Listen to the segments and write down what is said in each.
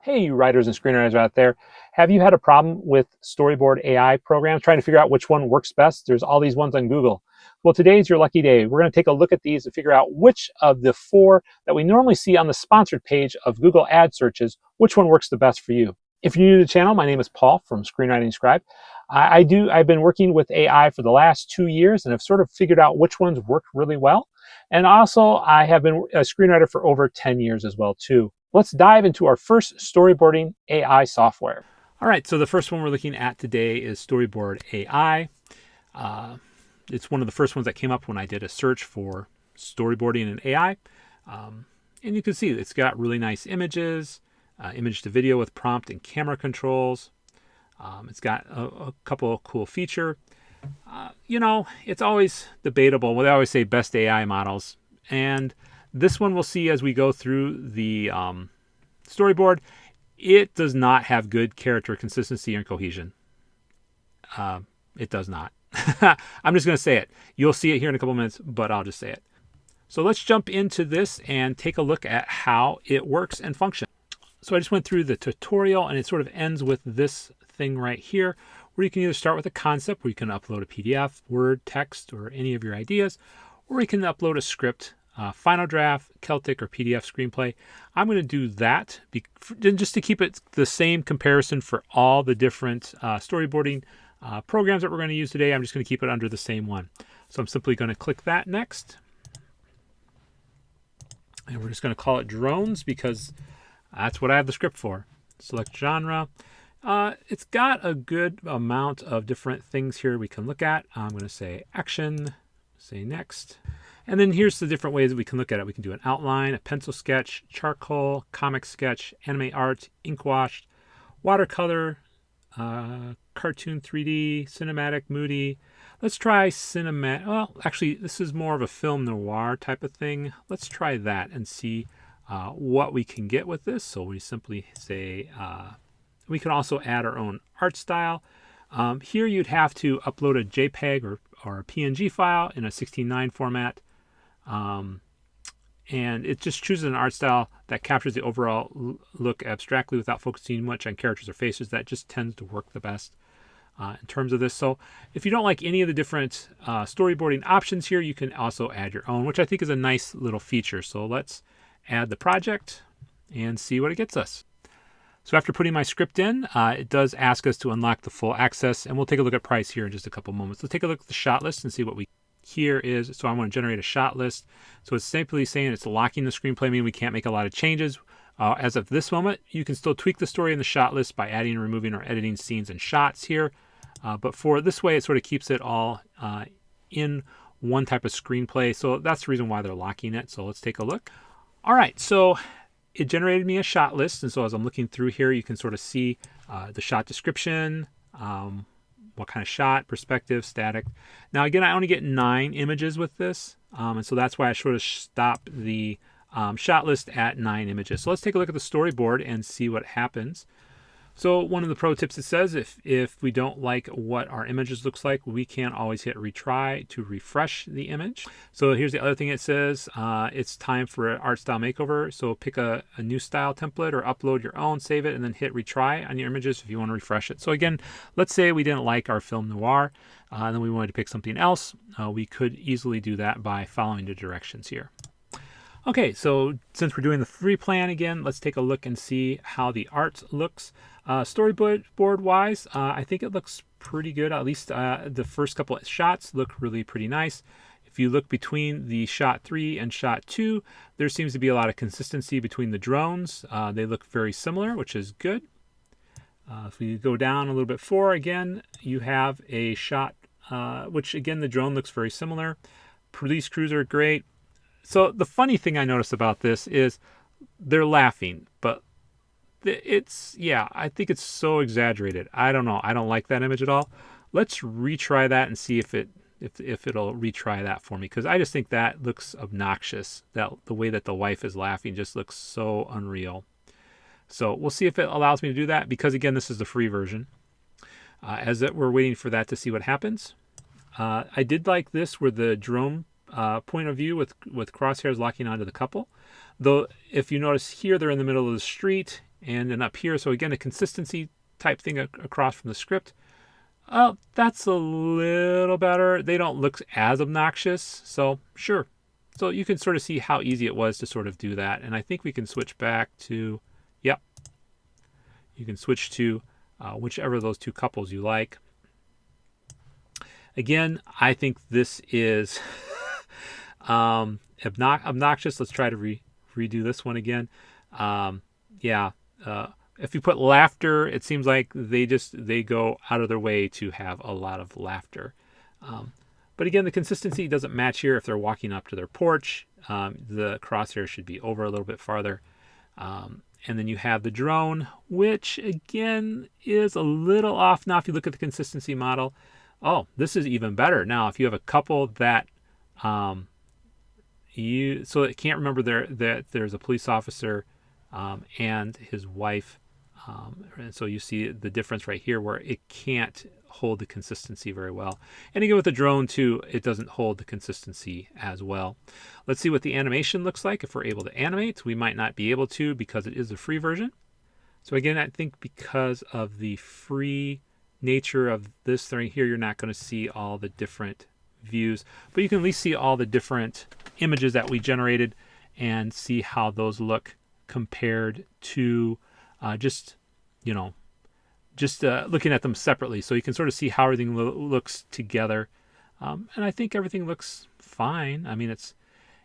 Hey, you writers and screenwriters out there. Have you had a problem with Storyboard.ai programs, trying to figure out which one works best? There's all these ones on Google. Well, today is your lucky day. We're going to take a look at these and figure out which of the four that we normally see on the sponsored page of Google ad searches, which one works the best for you. If you're new to the channel, my name is Paul from Screenwriting Scribe. I've been working with AI for the last 2 years and have sort of figured out which ones work really well. And also, I have been a screenwriter for over 10 years as well, too. Let's dive into our first storyboarding AI software. All right, so the first one we're looking at today is Storyboard.ai. It's one of the first ones that came up when I did a search for storyboarding and AI. And you can see it's got really nice images, image to video with prompt and camera controls. It's got a couple of cool features. It's always debatable. Well, they always say best AI models. And this one we'll see as we go through the storyboard. It does not have good character consistency and cohesion. It does not. I'm just going to say it. You'll see it here in a couple minutes, but I'll just say it. So let's jump into this and take a look at how it works and functions. So I just went through the tutorial, and it sort of ends with this thing right here, where you can either start with a concept where you can upload a PDF, Word, text, or any of your ideas, or you can upload a script, Final Draft, Celtic, or PDF screenplay. I'm going to do that just to keep it the same comparison for all the different storyboarding programs that we're going to use today. I'm just going to keep it under the same one. So I'm simply going to click that next. And we're just going to call it drones because that's what I have the script for. Select genre. It's got a good amount of different things here we can look at. I'm going to say action, say next. And then here's the different ways that we can look at it. We can do an outline, a pencil sketch, charcoal, comic sketch, anime art, ink washed, watercolor, cartoon 3D, cinematic, moody. Let's try cinematic. Well, actually, this is more of a film noir type of thing. Let's try that and see what we can get with this. So we simply say, we can also add our own art style. Here you'd have to upload a JPEG or a PNG file in a 16:9 format. And it just chooses an art style that captures the overall look abstractly without focusing much on characters or faces. That just tends to work the best in terms of this. So if you don't like any of the different storyboarding options here, you can also add your own, which I think is a nice little feature. So let's add the project and see what it gets us. So after putting my script in, it does ask us to unlock the full access, and we'll take a look at price here in just a couple moments. Let's take a look at the shot list and see what we here is. So I want to generate a shot list. So it's simply saying it's locking the screenplay, meaning we can't make a lot of changes. As of this moment, you can still tweak the story in the shot list by adding, removing, or editing scenes and shots here. But for this way, it sort of keeps it all in one type of screenplay. So that's the reason why they're locking it. So let's take a look. All right, so it generated me a shot list. And so as I'm looking through here, you can sort of see the shot description, what kind of shot, perspective, static. Now, again, I only get 9 images with this. And so that's why I sort of stop the shot list at 9 images. So let's take a look at the storyboard and see what happens. So one of the pro tips it says, if we don't like what our images looks like, we can always hit retry to refresh the image. So here's the other thing it says, it's time for an art style makeover. So pick a new style template or upload your own, save it, and then hit retry on your images if you want to refresh it. So again, let's say we didn't like our film noir, and then we wanted to pick something else. We could easily do that by following the directions here. Okay, so since we're doing the free plan again, let's take a look and see how the art looks. Storyboard-wise, I think it looks pretty good. At least the first couple of shots look really pretty nice. If you look between the shot 3 and shot 2, there seems to be a lot of consistency between the drones. They look very similar, which is good. If we go down a little bit 4, again, you have a shot, which again, the drone looks very similar. Police crews are great. So the funny thing I noticed about this is they're laughing, but I think it's so exaggerated. I don't know. I don't like that image at all. Let's retry that and see if it'll retry that for me, because I just think that looks obnoxious. That the way that the wife is laughing just looks so unreal. So we'll see if it allows me to do that, because again, this is the free version. We're waiting for that to see what happens. I did like this where the drone point of view with crosshairs locking onto the couple. Though if you notice here, they're in the middle of the street. And then up here, so again, a consistency type thing across from the script. Oh, that's a little better. They don't look as obnoxious, so sure. So you can sort of see how easy it was to sort of do that. And I think we can switch back to, yep, you can switch to whichever of those two couples you like. Again, I think this is obnoxious. Let's try to redo this one again. Yeah. If you put laughter, it seems like they go out of their way to have a lot of laughter. But again, the consistency doesn't match here. If they're walking up to their porch, the crosshair should be over a little bit farther. And then you have the drone, which again is a little off. Now, if you look at the consistency model, oh, this is even better. Now, if you have a couple that so it can't remember that there's a police officer and his wife. And so you see the difference right here where it can't hold the consistency very well. And again with the drone too, it doesn't hold the consistency as well. Let's see what the animation looks like if we're able to animate. We might not be able to because it is a free version. So again, I think because of the free nature of this thing here, you're not going to see all the different views, but you can at least see all the different images that we generated and see how those look compared to just looking at them separately. So you can sort of see how everything looks together. And I think everything looks fine. I mean,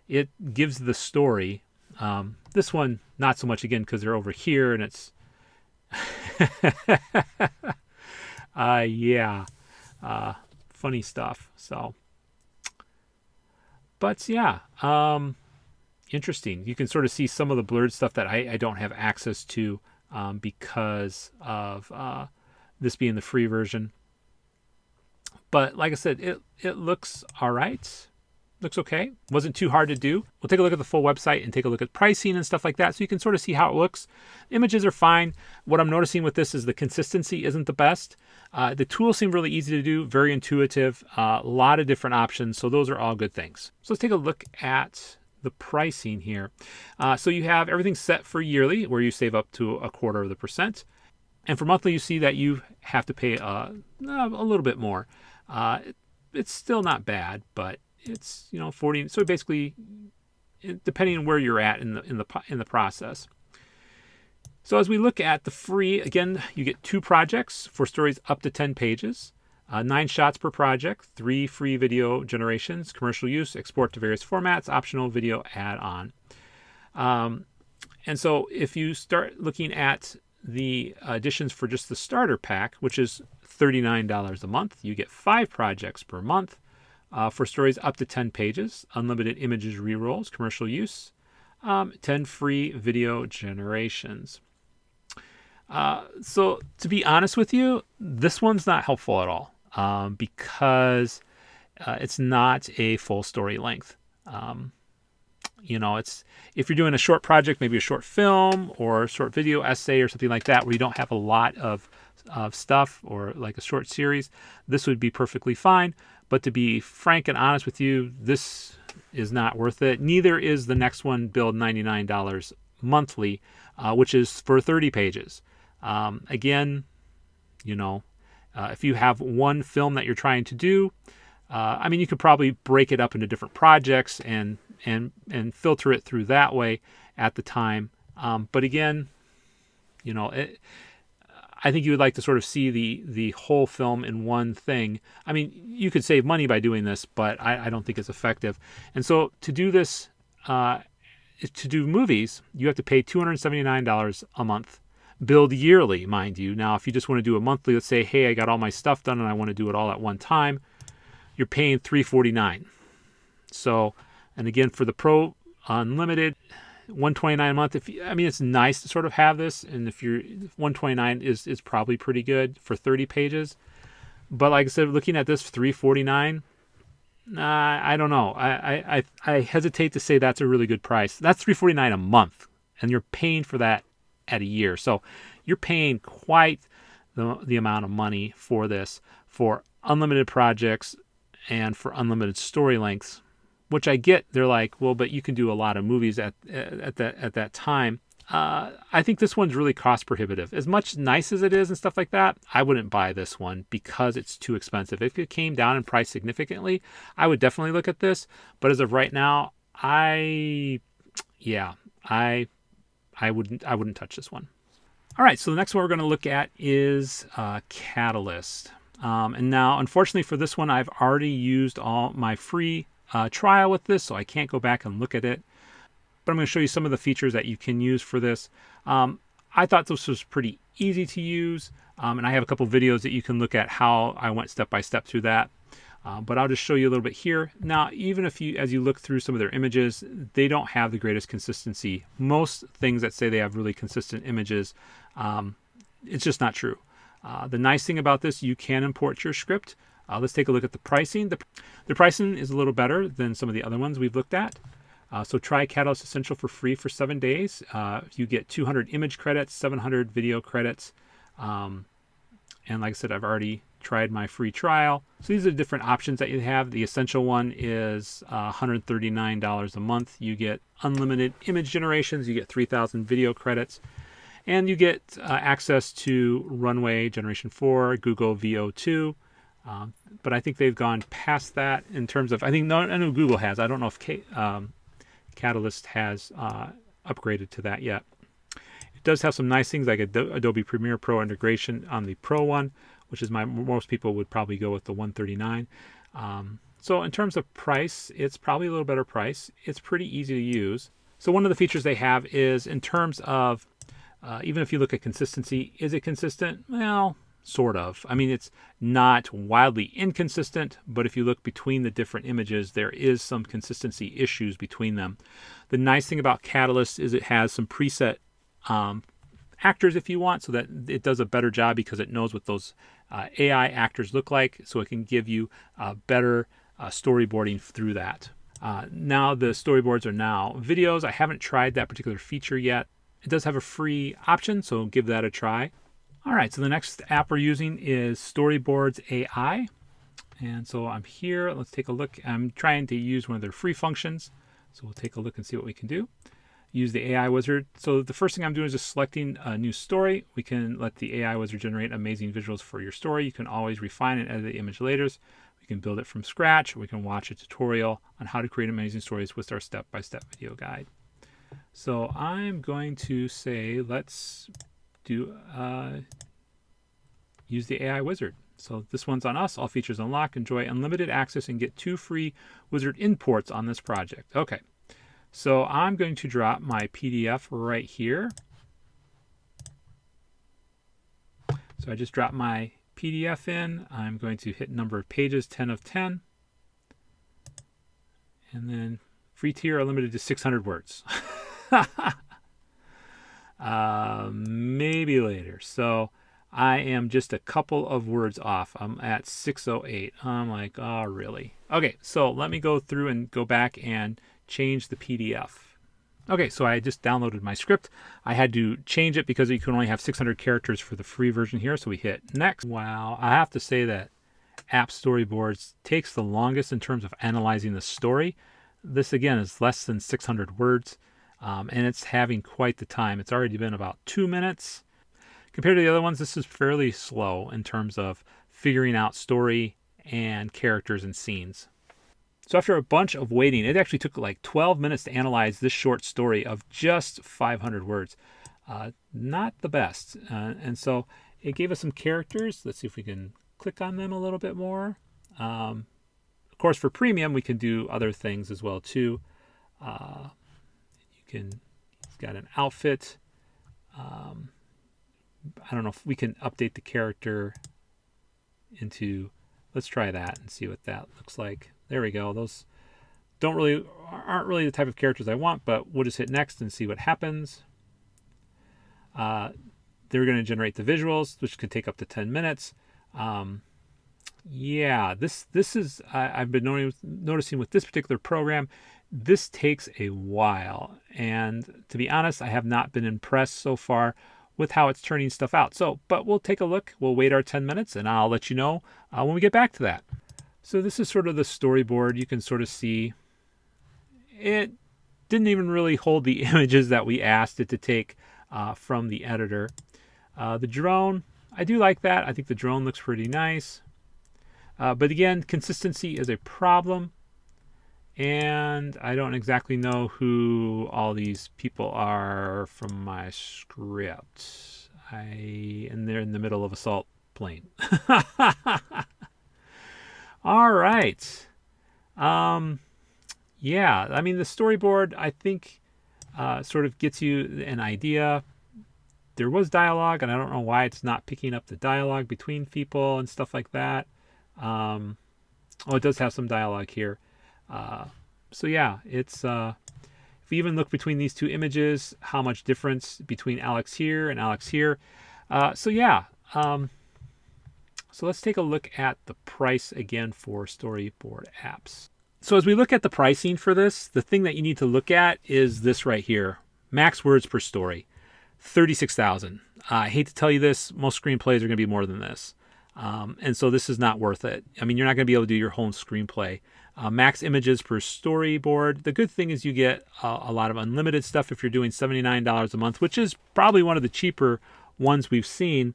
it gives the story. This one, not so much again, because they're over here and it's, funny stuff. So, but yeah, interesting. You can sort of see some of the blurred stuff that I don't have access to because of this being the free version. But like I said, it looks all right. Looks okay. Wasn't too hard to do. We'll take a look at the full website and take a look at pricing and stuff like that so you can sort of see how it looks. Images are fine. What I'm noticing with this is the consistency isn't the best. The tools seem really easy to do, very intuitive, a lot of different options. So those are all good things. So let's take a look at the pricing here. So you have everything set for yearly where you save up to 1/4%. And for monthly, you see that you have to pay a little bit more. It's still not bad, but it's 40. So basically, depending on where you're at in the process. So as we look at the free, again, you get 2 projects for stories up to 10 pages, 9 shots per project, 3 free video generations, commercial use, export to various formats, optional video add-on. And so if you start looking at the additions for just the starter pack, which is $39 a month, you get 5 projects per month for stories up to 10 pages, unlimited images rerolls, commercial use, 10 free video generations. So to be honest with you, this one's not helpful at all because it's not a full story length. It's if you're doing a short project, maybe a short film or a short video essay or something like that, where you don't have a lot of stuff or like a short series, this would be perfectly fine. But to be frank and honest with you, this is not worth it. Neither is the next one, billed $99 monthly, which is for 30 pages. Again, if you have one film that you're trying to do, you could probably break it up into different projects and filter it through that way at the time. But again, I think you would like to sort of see the whole film in one thing. I mean, you could save money by doing this, but I don't think it's effective. And so to do this, to do movies, you have to pay $279 a month, billed yearly, mind you. Now, if you just want to do a monthly, let's say, hey, I got all my stuff done and I want to do it all at one time, you're paying $349. So, and again, for the Pro Unlimited, $129 a month. It's nice to sort of have this, and if you're $129 is probably pretty good for 30 pages. But like I said, looking at this $349, I don't know. I hesitate to say that's a really good price. That's $349 a month, and you're paying for that at a year. So you're paying quite the amount of money for this, for unlimited projects and for unlimited story lengths, which I get. They're like, well, but you can do a lot of movies at that time. I think this one's really cost prohibitive. As much nice as it is and stuff like that, I wouldn't buy this one because it's too expensive. If it came down in price significantly, I would definitely look at this. But as of right now, yeah, I wouldn't touch this one. All right, so the next one we're going to look at is Katalist. And now, unfortunately for this one, I've already used all my free trial with this, so I can't go back and look at it. But I'm going to show you some of the features that you can use for this. I thought this was pretty easy to use, and I have a couple videos that you can look at how I went step by step through that. But I'll just show you a little bit here. Now, even if as you look through some of their images, they don't have the greatest consistency. Most things that say they have really consistent images, it's just not true. The nice thing about this, you can import your script. Let's take a look at the pricing. The pricing is a little better than some of the other ones we've looked at. So try Katalist Essential for free for 7 days. You get 200 image credits, 700 video credits. And like I said, I've already tried my free trial. So these are the different options that you have. The Essential one is $139 a month. You get unlimited image generations. You get 3,000 video credits. And you get access to Runway Generation 4, Google VO2. But I think they've gone past that in terms of, I know Google has. I don't know if Katalist has upgraded to that yet. It does have some nice things like Adobe Premiere Pro integration on the Pro one, which is most people would probably go with the $139. So in terms of price, it's probably a little better price. It's pretty easy to use. So one of the features they have is in terms of, even if you look at consistency, is it consistent? Well, sort of. I mean, it's not wildly inconsistent, but if you look between the different images, there is some consistency issues between them. The nice thing about Katalist is it has some preset actors if you want, so that it does a better job because it knows what those AI actors look like, so it can give you better storyboarding through that. Now the storyboards are now videos. I haven't tried that particular feature yet. It does have a free option, so give that a try. All right, so the next app we're using is Storyboards.ai. And so I'm here. Let's take a look. I'm trying to use one of their free functions. So we'll take a look and see what we can do. Use the AI wizard. So the first thing I'm doing is just selecting a new story. We can let the AI wizard generate amazing visuals for your story. You can always refine and edit the image later. We can build it from scratch. We can watch a tutorial on how to create amazing stories with our step-by-step video guide. So I'm going to say, let's do use the AI wizard. So this one's on us. All features unlocked. Enjoy unlimited access and get 2 free wizard imports on this project. Okay, so I'm going to drop my PDF right here. So I just dropped my PDF in. I'm going to hit number of pages, 10 of 10. And then free tier are limited to 600 words. Maybe later. So I am just a couple of words off. I'm at 608. I'm like, oh, really? Okay, so let me go through and go back and change the PDF. Okay, so I just downloaded my script. I had to change it because you can only have 600 characters for the free version here. So we hit next. Wow, I have to say that App Storyboards takes the longest in terms of analyzing the story. This, again, is less than 600 words. And it's having quite the time. It's already been about 2 minutes. Compared to the other ones, this is fairly slow in terms of figuring out story and characters and scenes. So after a bunch of waiting, it actually took like 12 minutes to analyze this short story of just 500 words. Not the best. And so it gave us some characters. Let's see if we can click on them a little bit more. Of course, for premium, we can do other things as well too. It's got an outfit. I don't know if we can update the character into, let's try that and see what that looks like. There we go. Those aren't really the type of characters I want, but we'll just hit next and see what happens. They're going to generate the visuals, which could take up to 10 minutes. Yeah, this is, I've been noticing with this particular program, this takes a while. And to be honest, I have not been impressed so far with how it's turning stuff out. So, but we'll take a look. We'll wait our 10 minutes and I'll let you know when we get back to that. So this is sort of the storyboard. You can sort of see it didn't even really hold the images that we asked it to take from the editor. The drone, I do like that. I think the drone looks pretty nice. But again, consistency is a problem. And I don't exactly know who all these people are from my script. And they're in the middle of a salt plain. All right. Yeah, I mean, the storyboard, I think, sort of gets you an idea. There was dialogue, and I don't know why it's not picking up the dialogue between people and stuff like that. Oh, it does have some dialogue here. So yeah, it's if we even look between these two images, how much difference between Alex here and Alex here. So yeah, so let's take a look at the price again for storyboard apps. So as we look at the pricing for this, the thing that you need to look at is this right here, max words per story, 36,000. I hate to tell you this, most screenplays are going to be more than this. And so this is not worth it. I mean, you're not going to be able to do your whole screenplay. Max images per storyboard. The good thing is you get a lot of unlimited stuff if you're doing $79 a month, which is probably one of the cheaper ones we've seen.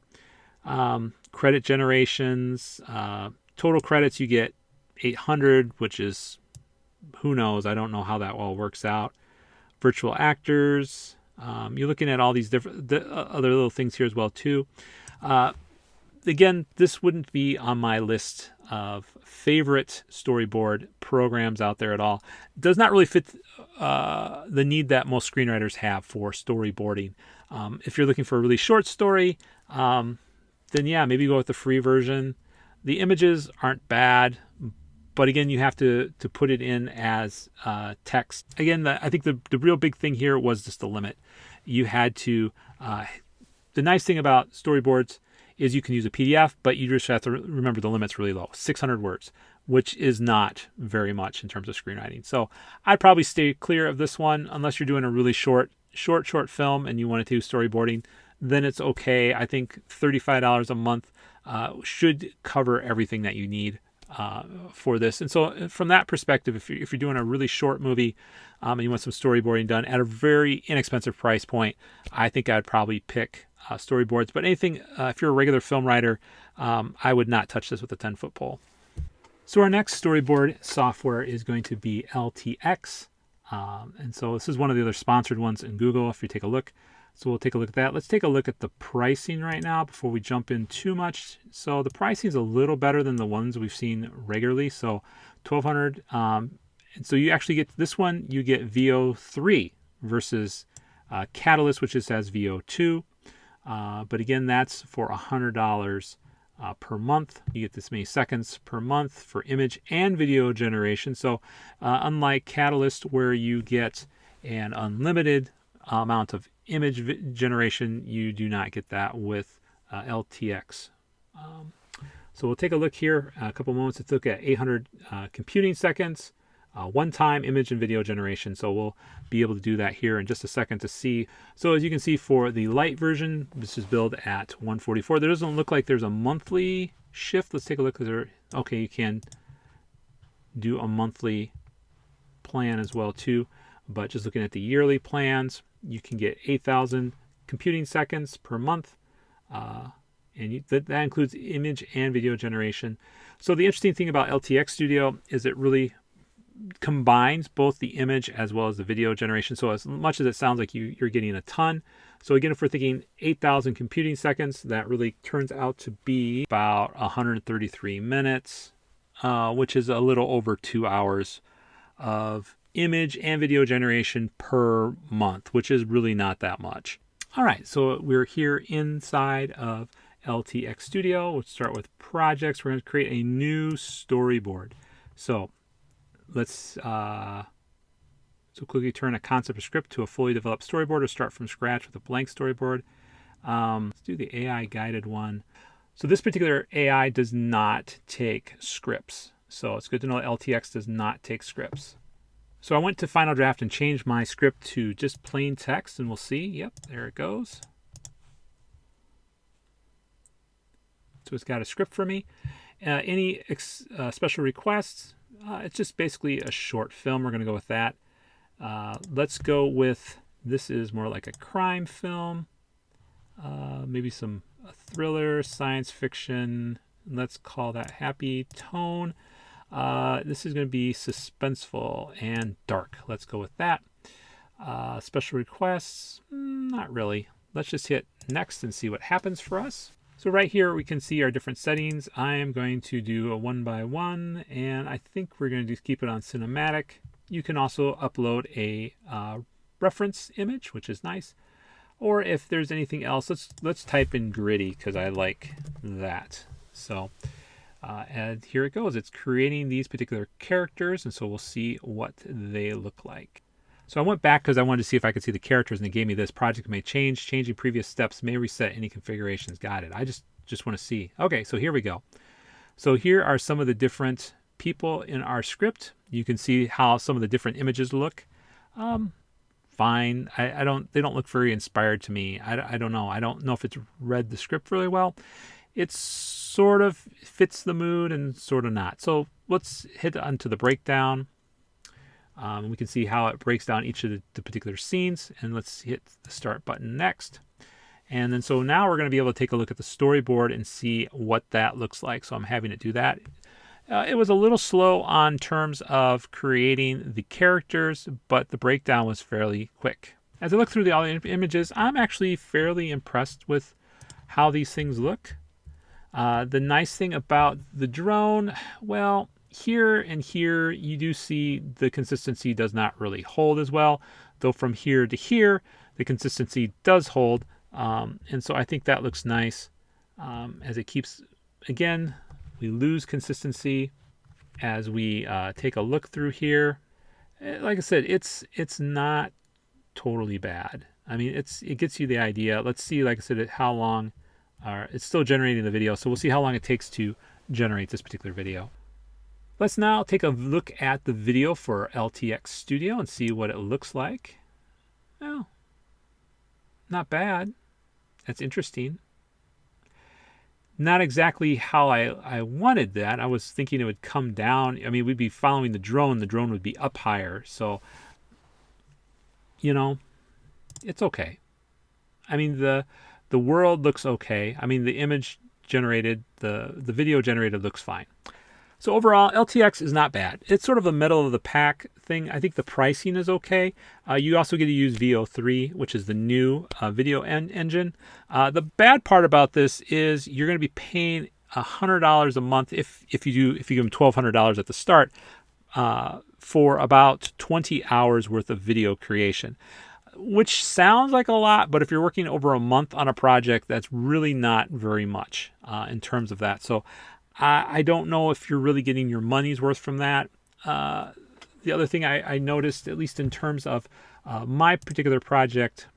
Credit generations, total credits, you get 800, which is, who knows? I don't know how that all works out. Virtual actors. You're looking at all these different other little things here as well too. Again, this wouldn't be on my list of favorite storyboard programs out there at all. It does not really fit the need that most screenwriters have for storyboarding. If you're looking for a really short story, then yeah, maybe go with the free version. The images aren't bad, but again, you have to put it in as text. Again, I think the real big thing here was just the limit. You had to, the nice thing about storyboards is you can use a PDF, but you just have to remember the limit's really low, 600 words, which is not very much in terms of screenwriting. So I'd probably stay clear of this one unless you're doing a really short film and you want to do storyboarding. Then it's okay. I think $35 a month should cover everything that you need for this. And so from that perspective, if you're doing a really short movie and you want some storyboarding done at a very inexpensive price point, I think I'd probably pick storyboards. But anything, if you're a regular film writer, I would not touch this with a 10-foot pole. So our next storyboard software is going to be LTX. And so this is one of the other sponsored ones in Google, if you take a look. So we'll take a look at that. Let's take a look at the pricing right now before we jump in too much. So the pricing is a little better than the ones we've seen regularly. So $1,200. And so you actually get this one, you get VO3 versus Katalist, which has VO2. But again, that's for $100 per month. You get this many seconds per month for image and video generation. So unlike Katalist, where you get an unlimited amount of image generation, you do not get that with LTX. So we'll take a look here, a couple moments. Let's look at 800 computing seconds, one-time image and video generation. So we'll be able to do that here in just a second to see. So as you can see, for the light version, this is billed at $144. There doesn't look like there's a monthly shift. Let's take a look. Okay, you can do a monthly plan as well too. But just looking at the yearly plans, you can get 8,000 computing seconds per month. And that includes image and video generation. So the interesting thing about LTX.studio is it really combines both the image as well as the video generation. So as much as it sounds like you're getting a ton. So again, if we're thinking 8,000 computing seconds, that really turns out to be about 133 minutes, which is a little over 2 hours of image and video generation per month, which is really not that much. All right, so we're here inside of LTX.studio. We'll start with projects. We're going to create a new storyboard. So let's quickly turn a concept or script to a fully developed storyboard, or start from scratch with a blank storyboard. Let's do the AI guided one. So this particular AI does not take scripts. So it's good to know that LTX does not take scripts. So I went to Final Draft and changed my script to just plain text, and we'll see. Yep, there it goes. So it's got a script for me. Any special requests? It's just basically a short film. We're going to go with that. Let's go with, this is more like a crime film, maybe some thriller, science fiction. Let's call that happy tone. This is going to be suspenseful and dark. Let's go with that. Special requests, not really. Let's just hit next and see what happens for us. So right here we can see our different settings. I am going to do a 1x1, and I think we're going to just keep it on cinematic. You can also upload a reference image, which is nice. Or if there's anything else, let's type in gritty, because I like that. So and here it goes. It's creating these particular characters, and so we'll see what they look like. So I went back because I wanted to see if I could see the characters, and they gave me this. Project may change. Changing previous steps may reset any configurations. Got it. I just want to see. Okay, so here we go. So here are some of the different people in our script. You can see how some of the different images look. Fine. They don't look very inspired to me. I don't know. I don't know if it's read the script really well. It sort of fits the mood and sort of not. So let's hit onto the breakdown. We can see how it breaks down each of the particular scenes, and let's hit the start button next. And then so now we're going to be able to take a look at the storyboard and see what that looks like. So I'm having it do that. It was a little slow on terms of creating the characters, but the breakdown was fairly quick. As I look through all the images, I'm actually fairly impressed with how these things look. The nice thing about the drone, well, here and here you do see the consistency does not really hold as well, though from here to here the consistency does hold, and so I think that looks nice. As it keeps, again, we lose consistency as we take a look through here. Like I said, it's not totally bad. I mean, it gets you the idea. Let's see, like I said, how long it's still generating the video, so we'll see how long it takes to generate this particular video. Let's now take a look at the video for LTX.studio and see what it looks like. Well, not bad. That's interesting. Not exactly how I wanted that. I was thinking it would come down. I mean, we'd be following the drone. The drone would be up higher. So, you know, it's okay. I mean, the world looks okay. I mean, the image generated, the video generated looks fine. So overall, LTX is not bad. It's sort of a middle of the pack thing. I think the pricing is okay. You also get to use VO3, which is the new video engine. The bad part about this is you're going to be paying $100 a month if you give them $1,200 at the start for about 20 hours worth of video creation, which sounds like a lot, but if you're working over a month on a project, that's really not very much in terms of that. So I don't know if you're really getting your money's worth from that. The other thing I noticed, at least in terms of my particular project,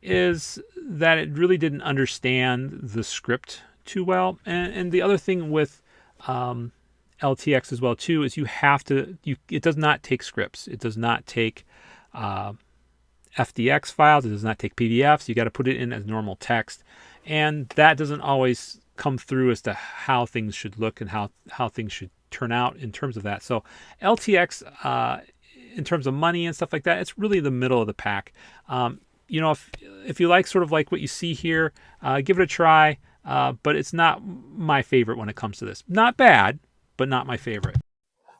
is that it really didn't understand the script too well. And the other thing with LTX as well too is it does not take scripts. It does not take FDX files. It does not take PDFs. You got to put it in as normal text, and that doesn't always come through as to how things should look and how things should turn out in terms of that. So LTX, in terms of money and stuff like that, it's really the middle of the pack. You know, if you like sort of like what you see here, give it a try. But it's not my favorite when it comes to this. Not bad, but not my favorite.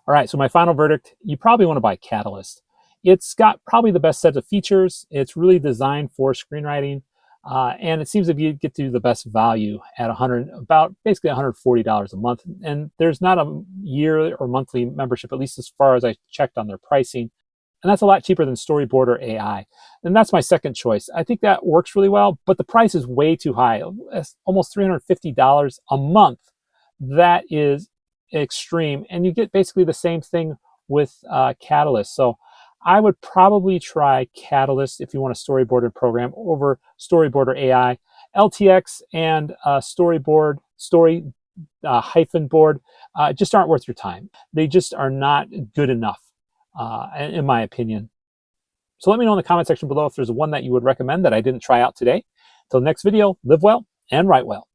All right, so my final verdict, you probably want to buy Katalist. It's got probably the best set of features. It's really designed for screenwriting. And it seems that you get to the best value at basically $140 a month. And there's not a year or monthly membership, at least as far as I checked on their pricing. And that's a lot cheaper than Storyboarder.ai. And that's my second choice. I think that works really well, but the price is way too high. It's almost $350 a month. That is extreme. And you get basically the same thing with Katalist. So I would probably try Katalist if you want a storyboarded program over Storyboarder.ai. LTX and Story-board just aren't worth your time. They just are not good enough, in my opinion. So let me know in the comment section below if there's one that you would recommend that I didn't try out today. Till next video, live well and write well.